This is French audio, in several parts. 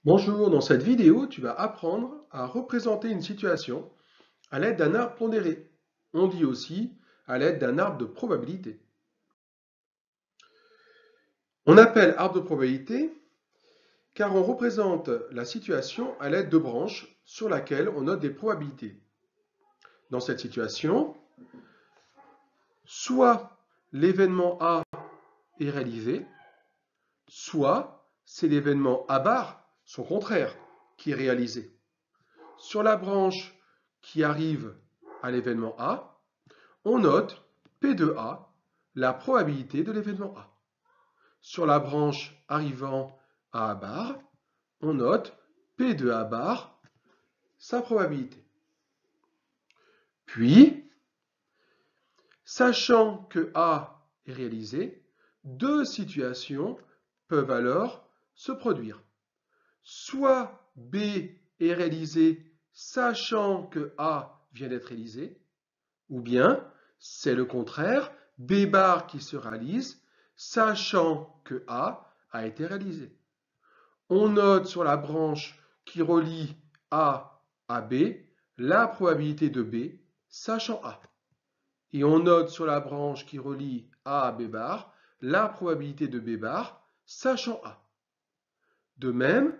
Bonjour, dans cette vidéo, tu vas apprendre à représenter une situation à l'aide d'un arbre pondéré. On dit aussi à l'aide d'un arbre de probabilité. On appelle arbre de probabilité car on représente la situation à l'aide de branches sur laquelle on note des probabilités. Dans cette situation, soit l'événement A est réalisé, soit c'est l'événement A bar, son contraire, qui est réalisé. Sur la branche qui arrive à l'événement A, on note P de A, la probabilité de l'événement A. Sur la branche arrivant à A bar, on note P de A bar, sa probabilité. Puis, sachant que A est réalisé, deux situations peuvent alors se produire. Soit B est réalisé sachant que A vient d'être réalisé, ou bien c'est le contraire, B bar qui se réalise, sachant que A a été réalisé. On note sur la branche qui relie A à B la probabilité de B, sachant A. Et on note sur la branche qui relie A à B bar la probabilité de B bar, sachant A. De même,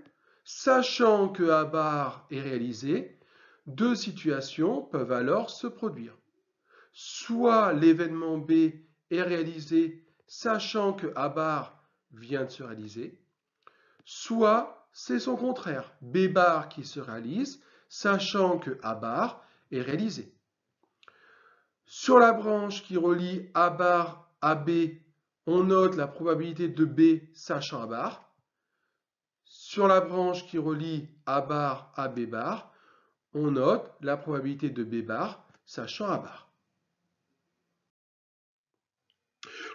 sachant que A bar est réalisé, deux situations peuvent alors se produire. Soit l'événement B est réalisé sachant que A bar vient de se réaliser, soit c'est son contraire, B bar qui se réalise sachant que A bar est réalisé. Sur la branche qui relie A bar à B, on note la probabilité de B sachant A bar. Sur la branche qui relie A bar à B bar, on note la probabilité de B bar sachant A bar.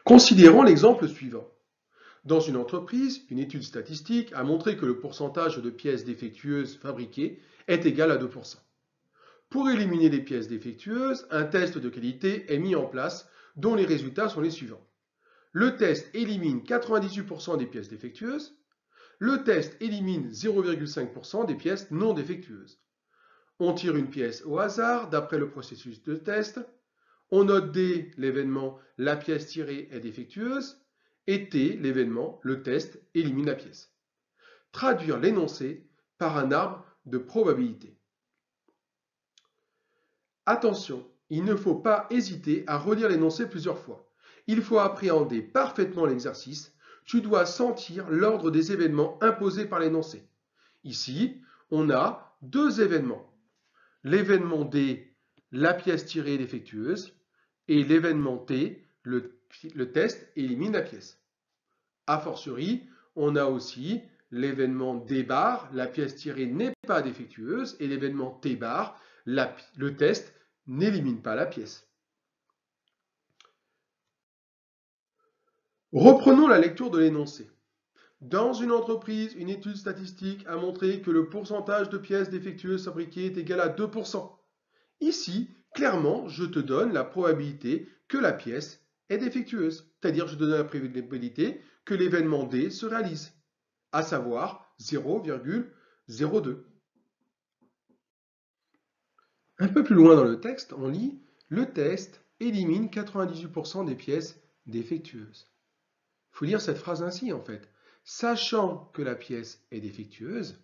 Considérons l'exemple suivant. Dans une entreprise, une étude statistique a montré que le pourcentage de pièces défectueuses fabriquées est égal à 2%. Pour éliminer les pièces défectueuses, un test de qualité est mis en place dont les résultats sont les suivants. Le test élimine 98% des pièces défectueuses. Le test élimine 0,5% des pièces non défectueuses. On tire une pièce au hasard d'après le processus de test. On note D, l'événement, la pièce tirée est défectueuse, et T, l'événement, le test, élimine la pièce. Traduire l'énoncé par un arbre de probabilité. Attention, il ne faut pas hésiter à relire l'énoncé plusieurs fois. Il faut appréhender parfaitement l'exercice. Tu dois sentir l'ordre des événements imposés par l'énoncé. Ici, on a deux événements. L'événement D, la pièce tirée est défectueuse, et l'événement T, le test élimine la pièce. A fortiori, on a aussi l'événement D bar, la pièce tirée n'est pas défectueuse, et l'événement T bar, le test n'élimine pas la pièce. Reprenons la lecture de l'énoncé. Dans une entreprise, une étude statistique a montré que le pourcentage de pièces défectueuses fabriquées est égal à 2%. Ici, clairement, je te donne la probabilité que la pièce est défectueuse, c'est-à-dire je te donne la probabilité que l'événement D se réalise, à savoir 0,02. Un peu plus loin dans le texte, on lit « Le test élimine 98% des pièces défectueuses ». Il faut lire cette phrase ainsi en fait. Sachant que la pièce est défectueuse,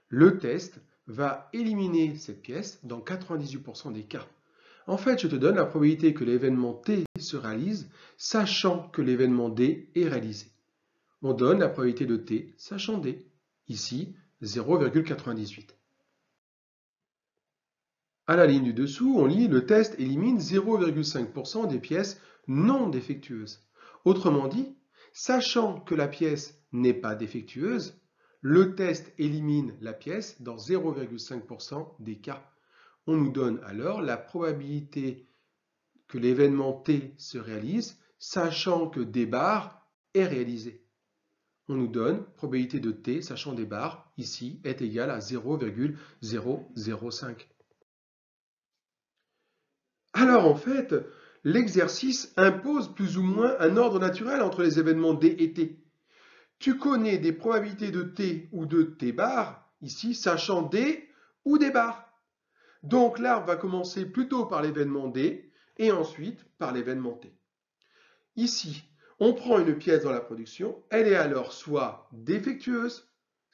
le test va éliminer cette pièce dans 98% des cas. En fait, je te donne la probabilité que l'événement T se réalise, sachant que l'événement D est réalisé. On donne la probabilité de T, sachant D. Ici, 0,98. À la ligne du dessous, on lit « Le test élimine 0,5% des pièces non défectueuses ». Autrement dit, sachant que la pièce n'est pas défectueuse, le test élimine la pièce dans 0,5% des cas. On nous donne alors la probabilité que l'événement T se réalise, sachant que D bar est réalisé. On nous donne probabilité de T, sachant D bar, ici, est égale à 0,005. Alors en fait, l'exercice impose plus ou moins un ordre naturel entre les événements D et T. Tu connais des probabilités de T ou de T bar, ici, sachant D ou D bar. Donc l'arbre va commencer plutôt par l'événement D et ensuite par l'événement T. Ici, on prend une pièce dans la production, elle est alors soit défectueuse,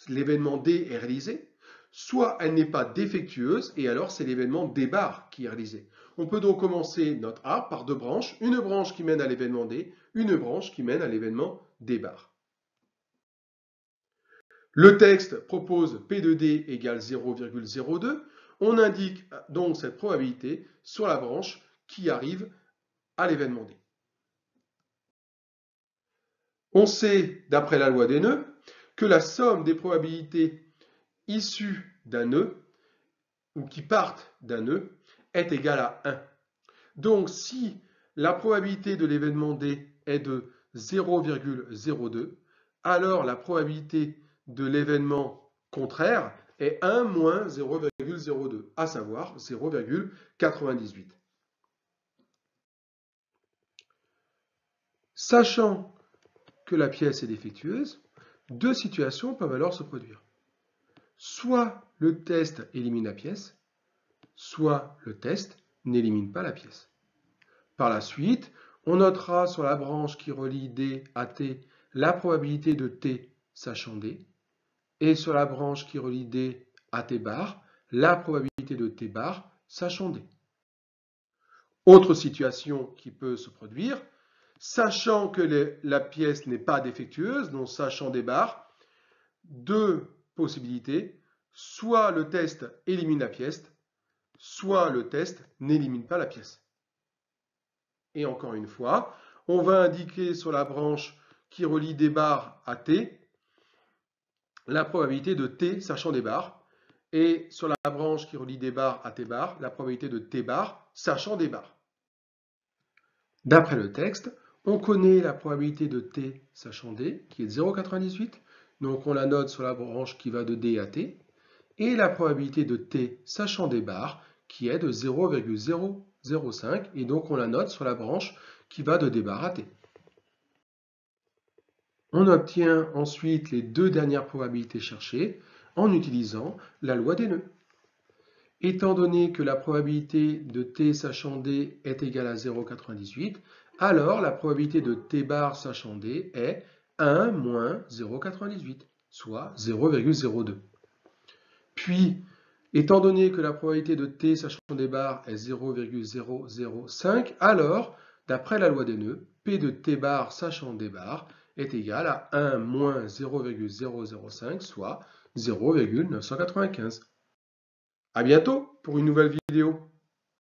l'événement D est réalisé, soit elle n'est pas défectueuse et alors c'est l'événement D bar qui est réalisé. On peut donc commencer notre arbre par deux branches, une branche qui mène à l'événement D, une branche qui mène à l'événement D bar. Le texte propose P de D égale 0,02. On indique donc cette probabilité sur la branche qui arrive à l'événement D. On sait, d'après la loi des nœuds, que la somme des probabilités issues d'un nœud, ou qui partent d'un nœud, est égale à 1. Donc, si la probabilité de l'événement D est de 0,02, alors la probabilité de l'événement contraire est 1 moins 0,02, à savoir 0,98. Sachant que la pièce est défectueuse, deux situations peuvent alors se produire. Soit le test élimine la pièce, soit le test n'élimine pas la pièce. Par la suite, on notera sur la branche qui relie D à T la probabilité de T sachant D, et sur la branche qui relie D à T bar, la probabilité de T bar sachant D. Autre situation qui peut se produire, sachant que la pièce n'est pas défectueuse, donc sachant D bar, deux possibilités, soit le test élimine la pièce, soit le test n'élimine pas la pièce. Et encore une fois, on va indiquer sur la branche qui relie D bar à T la probabilité de T sachant D bar, et sur la branche qui relie D bar à T bar, la probabilité de T bar sachant D bar. D'après le texte, on connaît la probabilité de T sachant D, qui est de 0,98, donc on la note sur la branche qui va de D à T, et la probabilité de T sachant D bar, qui est de 0,005, et donc on la note sur la branche qui va de D bar à T. On obtient ensuite les deux dernières probabilités cherchées en utilisant la loi des nœuds. Étant donné que la probabilité de T sachant D est égale à 0,98, alors la probabilité de T bar sachant D est 1 moins 0,98, soit 0,02. Puis, étant donné que la probabilité de T sachant D bar est 0,005, alors, d'après la loi des nœuds, P de T bar sachant D bar est égal à 1 moins 0,005, soit 0,995. À bientôt pour une nouvelle vidéo.